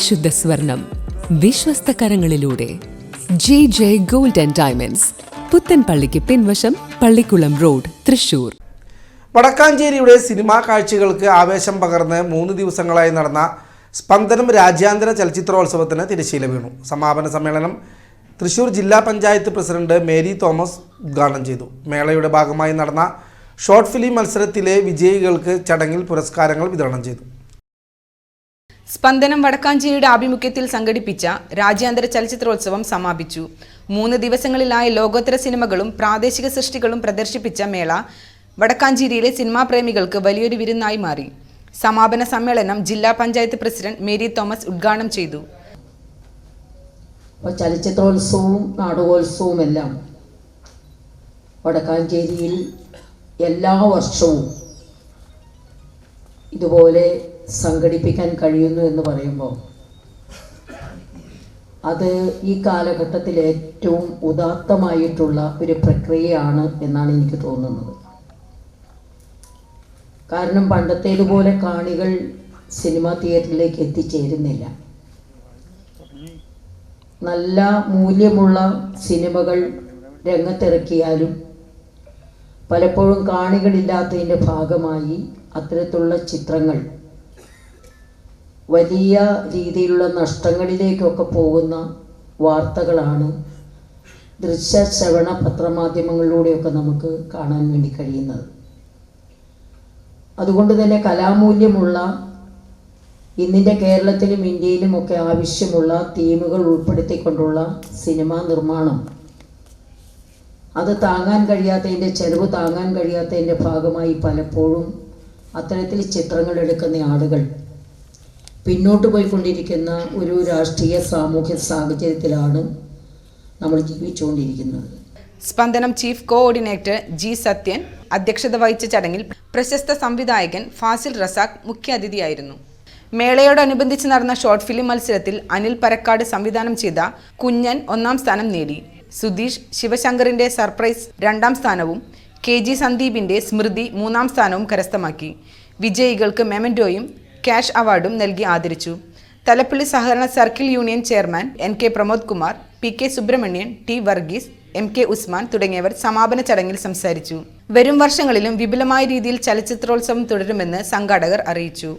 പരിശുദ്ധ സ്വർണം വിശ്വസ്ത കരങ്ങളിലൂടെ JJ Gold and Diamonds, പുത്തൻപള്ളിക്ക് പിൻവശം, പള്ളിക്കുളം റോഡ്, തൃശൂർ. വടക്കാഞ്ചേരിയുടെ സിനിമാ കാഴ്ചകൾക്ക് ആവേശം പകർന്ന് 3 ദിവസങ്ങളായി നടന്ന സ്പന്ദനം രാജ്യാന്തര ചലച്ചിത്രോത്സവത്തിന് തിരശ്ശീല വീണു. സമാപന സമ്മേളനം തൃശൂർ ജില്ലാ പഞ്ചായത്ത് പ്രസിഡന്റ് മേരി തോമസ് ഉദ്ഘാടനം ചെയ്തു. മേളയുടെ ഭാഗമായി നടന്ന ഷോർട്ട് ഫിലിം മത്സരത്തിലെ വിജയികൾക്ക് ചടങ്ങിൽ പുരസ്കാരങ്ങൾ വിതരണം ചെയ്തു. സ്പന്ദനം വടക്കാഞ്ചേരിയുടെ ആഭിമുഖ്യത്തിൽ സംഘടിപ്പിച്ച രാജ്യാന്തര ചലച്ചിത്രോത്സവം സമാപിച്ചു. 3 ദിവസങ്ങളിലായി ലോകോത്തര സിനിമകളും പ്രാദേശിക സൃഷ്ടികളും പ്രദർശിപ്പിച്ച മേള വടക്കാഞ്ചേരിയിലെ സിനിമാ പ്രേമികൾക്ക് വലിയൊരു വിരുന്നായി മാറി. സമാപന സമ്മേളനം ജില്ലാ പഞ്ചായത്ത് പ്രസിഡന്റ് മേരി തോമസ് ഉദ്ഘാടനം ചെയ്തു. ചലച്ചിത്രോത്സവവും നാടകോത്സവവും എല്ലാം വടക്കാഞ്ചേരിയിൽ എല്ലാ വർഷവും ഇതുപോലെ സംഘടിപ്പിക്കാൻ കഴിയുന്നു എന്ന് പറയുമ്പോൾ അത് ഈ കാലഘട്ടത്തിൽ ഏറ്റവും ഉദാത്തമായിട്ടുള്ള ഒരു പ്രക്രിയയാണ് എന്നാണ് എനിക്ക് തോന്നുന്നത്. കാരണം പണ്ടത്തേതുപോലെ കാണികൾ സിനിമാ തിയേറ്ററിലേക്ക് എത്തിച്ചേരുന്നില്ല. നല്ല മൂല്യമുള്ള സിനിമകൾ രംഗത്തിറക്കിയാലും പലപ്പോഴും കാണികളില്ലാത്തതിൻ്റെ ഭാഗമായി അത്തരത്തിലുള്ള ചിത്രങ്ങൾ വലിയ രീതിയിലുള്ള നഷ്ടങ്ങളിലേക്കൊക്കെ പോകുന്ന വാർത്തകളാണ് ദൃശ്യ ശ്രവണ പത്രമാധ്യമങ്ങളിലൂടെയൊക്കെ നമുക്ക് കാണാൻ വേണ്ടി കഴിയുന്നത്. അതുകൊണ്ട് തന്നെ കലാമൂല്യമുള്ള ഇന്നിൻ്റെ കേരളത്തിലും ഇന്ത്യയിലുമൊക്കെ ആവശ്യമുള്ള തീമുകൾ ഉൾപ്പെടുത്തിക്കൊണ്ടുള്ള സിനിമാ നിർമ്മാണം അത് താങ്ങാൻ കഴിയാത്തതിൻ്റെ ചെലവ് താങ്ങാൻ കഴിയാത്തതിൻ്റെ ഭാഗമായി പലപ്പോഴും അത്തരത്തിൽ ചിത്രങ്ങൾ എടുക്കുന്ന ആളുകൾ പിന്നോട്ട് പോയിക്കൊണ്ടിരിക്കുന്ന ഒരു രാഷ്ട്രീയ സാമൂഹ്യ സാഹചര്യത്തിലാണ് നമ്മൾ ജീവിച്ചുകൊണ്ടിരിക്കുന്നത്. സ്പന്ദനം ചീഫ് കോഓർഡിനേറ്റർ ജി സത്യൻ അധ്യക്ഷത വഹിച്ച ചടങ്ങിൽ പ്രശസ്ത സംവിധായകൻ ഫാസിൽ റസാഖ് മുഖ്യാതിഥിയായിരുന്നു. മേളയോടനുബന്ധിച്ച് നടന്ന ഷോർട്ട് ഫിലിം മത്സരത്തിൽ അനിൽ പരക്കാട് സംവിധാനം ചെയ്ത കുഞ്ഞൻ 1ാം സ്ഥാനം നേടി. സുധീഷ് ശിവശങ്കറിന്റെ സർപ്രൈസ് 2ാം സ്ഥാനവും KG സന്ദീപിന്റെ സ്മൃതി 3ാം സ്ഥാനവും കരസ്ഥമാക്കി. വിജയികൾക്ക് മെമന്റോയും ക്യാഷ് അവാർഡും നൽകി ആദരിച്ചു. തലപ്പള്ളി സഹകരണ circle union chairman NK Pramod Kumar, PK Subramanian, T Varghese, MK Usman തുടങ്ങിയവർ സമാപന ചടങ്ങിൽ സംസാരിച്ചു. വരും വർഷങ്ങളിലും വിപുലമായ രീതിയിൽ ചലച്ചിത്രോത്സവം തുടരുമെന്ന് സംഘാടകർ അറിയിച്ചു.